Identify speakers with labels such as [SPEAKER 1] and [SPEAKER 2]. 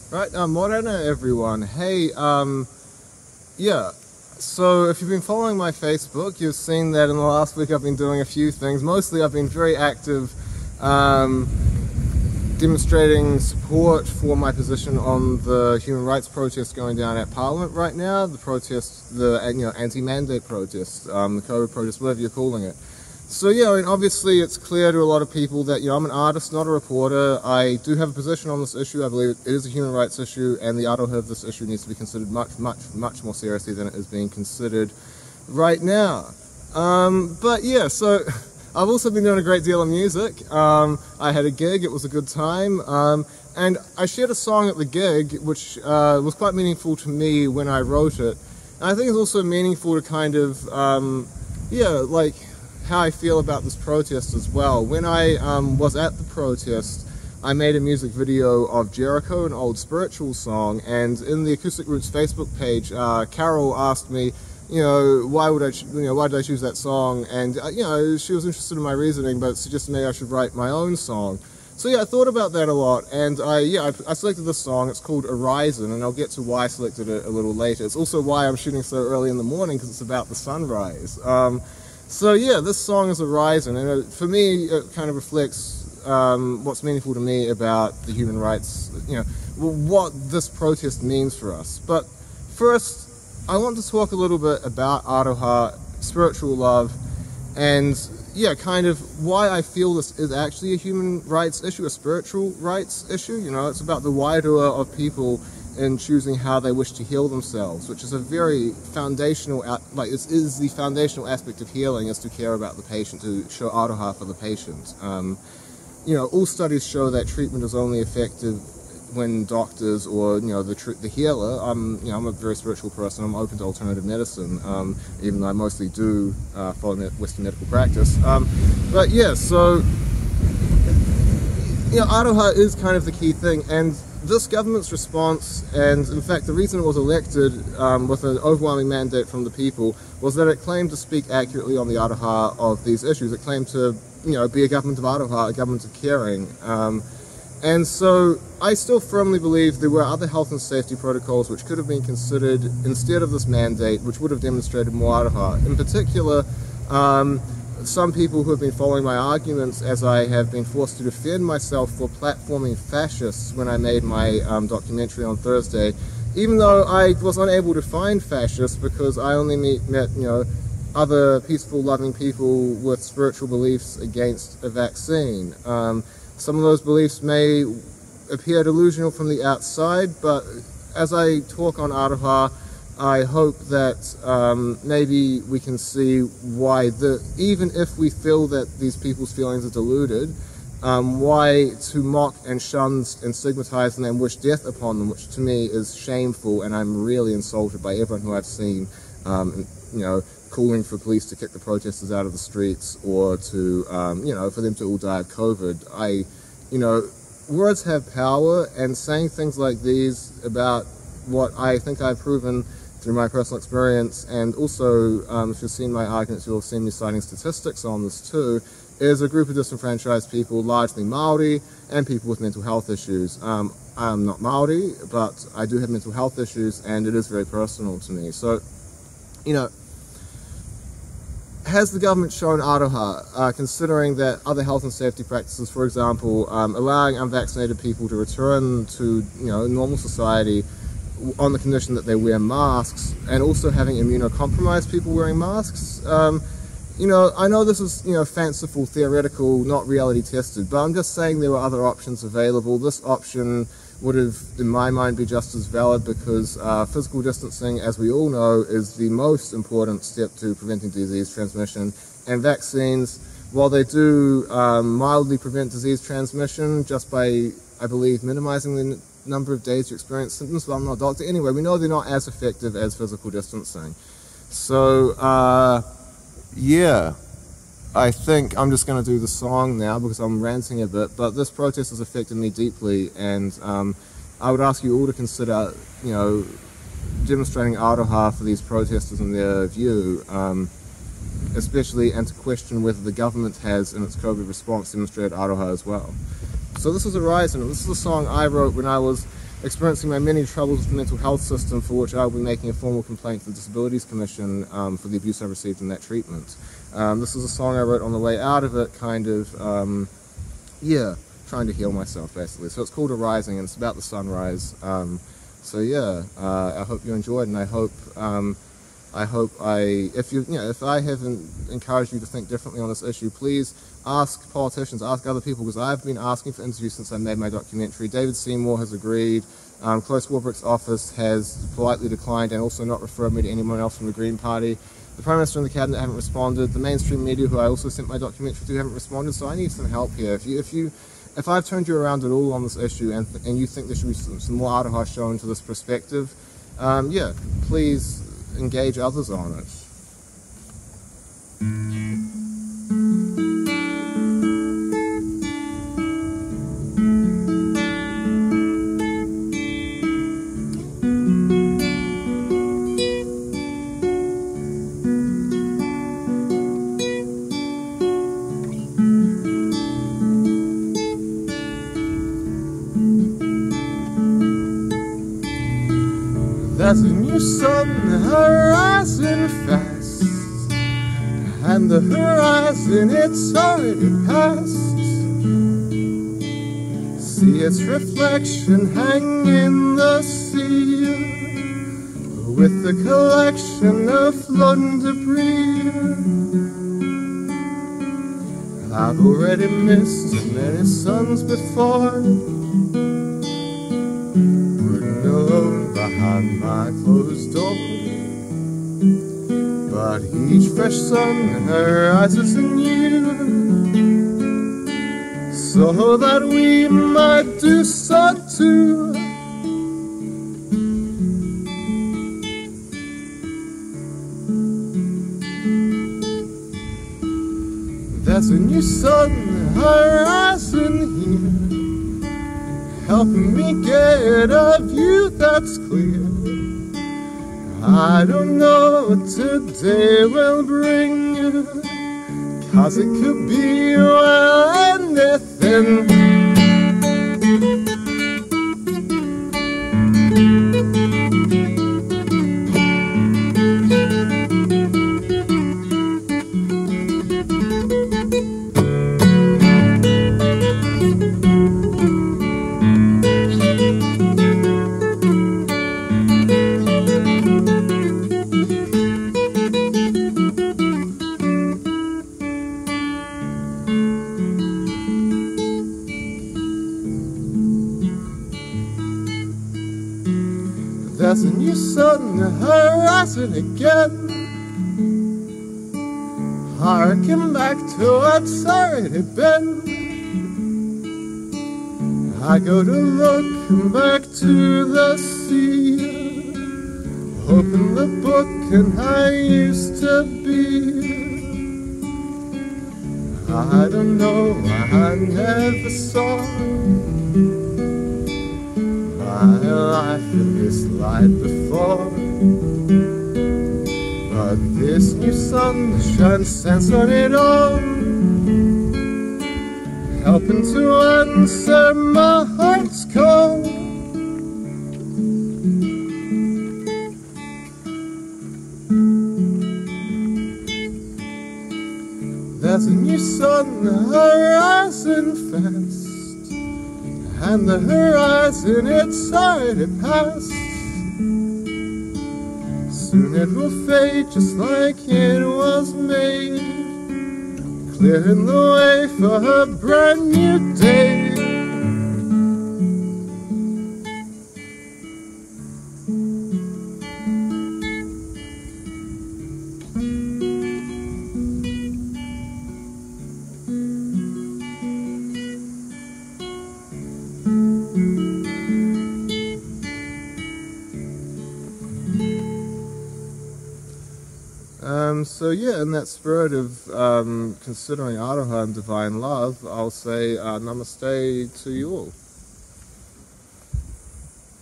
[SPEAKER 1] Right, morena everyone. Hey, yeah, so if you've been following my Facebook, you've seen that in the last week I've been doing a few things. Mostly I've been very active demonstrating support for my position on the human rights protest going down at Parliament right now, the protest, the anti-mandate protest, the COVID protest, whatever you're calling it. So yeah, I mean, obviously it's clear to a lot of people that I'm an artist, not a reporter. I do have a position on this issue. I believe it is a human rights issue, and the autohood of this issue needs to be considered much more seriously than it is being considered right now. But yeah, so I've also been doing a great deal of music. I had a gig, it was a good time, and I shared a song at the gig which was quite meaningful to me when I wrote it. And I think it's also meaningful to kind of, like how I feel about this protest as well. When I was at the protest, I made a music video of Jericho, an old spiritual song, and in the Acoustic Roots Facebook page, Carol asked me, why did I choose that song? And she was interested in my reasoning, but suggested maybe I should write my own song. So yeah, I thought about that a lot, and I selected this song. It's called Arisin, and I'll get to why I selected it a little later. It's also why I'm shooting so early in the morning, because it's about the sunrise. So yeah, this song is Arisin, and for me, it kind of reflects what's meaningful to me about the human rights, what this protest means for us. But first, I want to talk a little bit about Aroha, spiritual love, and yeah, kind of why I feel this is actually a human rights issue, a spiritual rights issue. It's about the wairua of people in choosing how they wish to heal themselves, which is a very foundational, is the foundational aspect of healing, is to care about the patient, to show aroha for the patient. All studies show that treatment is only effective when doctors or the healer. I'm a very spiritual person. I'm open to alternative medicine, even though I mostly do follow Western medical practice. But yeah, so aroha is kind of the key thing, and this government's response, and in fact the reason it was elected with an overwhelming mandate from the people, was that it claimed to speak accurately on the aroha of these issues. It claimed to be a government of aroha, a government of caring. And so I still firmly believe there were other health and safety protocols which could have been considered instead of this mandate, which would have demonstrated more aroha. In particular, some people who have been following my arguments, as I have been forced to defend myself for platforming fascists when I made my documentary on Thursday, even though I was unable to find fascists because I only met other peaceful, loving people with spiritual beliefs against a vaccine. Some of those beliefs may appear delusional from the outside, but as I talk on aroha, I hope that maybe we can see why, even if we feel that these people's feelings are deluded, why to mock and shun and stigmatize them and wish death upon them, which to me is shameful, and I'm really insulted by everyone who I've seen, calling for police to kick the protesters out of the streets, or to, for them to all die of COVID. Words have power, and saying things like these about what I think I've proven through my personal experience, and also if you've seen my arguments, you'll have seen me citing statistics on this too, is a group of disenfranchised people, largely Maori, and people with mental health issues. I'm not Maori, but I do have mental health issues, and it is very personal to me. So, has the government shown aroha, considering that other health and safety practices, for example, allowing unvaccinated people to return to normal society on the condition that they wear masks, and also having immunocompromised people wearing masks? I know this is fanciful, theoretical, not reality tested, but I'm just saying there were other options available. This option would have, in my mind, be just as valid, because physical distancing, as we all know, is the most important step to preventing disease transmission. And vaccines, while they do mildly prevent disease transmission just by, I believe, minimizing the number of days you experience symptoms, well, I'm not a doctor. Anyway, we know they're not as effective as physical distancing. So, yeah. I think I'm just going to do the song now because I'm ranting a bit, but this protest has affected me deeply, and I would ask you all to consider, demonstrating aroha for these protesters in their view, especially, and to question whether the government has, in its COVID response, demonstrated aroha as well. So this is Arisin, and this is a song I wrote when I was experiencing my many troubles with the mental health system, for which I will be making a formal complaint to the Disabilities Commission for the abuse I received in that treatment. This is a song I wrote on the way out of it, kind of, yeah, trying to heal myself, basically. So it's called Arising, and it's about the sunrise. So yeah, I hope you enjoyed, and I hope if I haven't encouraged you to think differently on this issue, please ask politicians, ask other people, because I've been asking for interviews since I made my documentary. David Seymour has agreed. Close Warbrick's office has politely declined and also not referred me to anyone else from the Green Party. The Prime Minister and the Cabinet haven't responded. The mainstream media, who I also sent my documentary to, haven't responded. So I need some help here. If I've turned you around at all on this issue, and you think there should be some more Aroha shown to this perspective, yeah, please engage others on it. There's a new sun horizon fast, and the horizon it's already past. See its reflection hang in the sea, with the collection of floating debris. I've already missed many suns before, alone behind my closed door, but each fresh sun arises anew, so that we might do so too. There's a new sun horizon here, helping me get a view that's clear. I don't know what today will bring, 'cause it could be, well, anything. There's a new sun horizon again, harking back to what's already been. I go to look back to the sea, open the book and I used to be. I don't know why I never saw my life in this light before, but this new sun shines sense on it all, helping to answer my heart's call. There's a new sun horizon fast, and the horizon it's already past. Soon it will fade just like it was made, clearing the way for a brand new day. So yeah, in that spirit of considering Aroha and divine love, I'll say namaste to you all.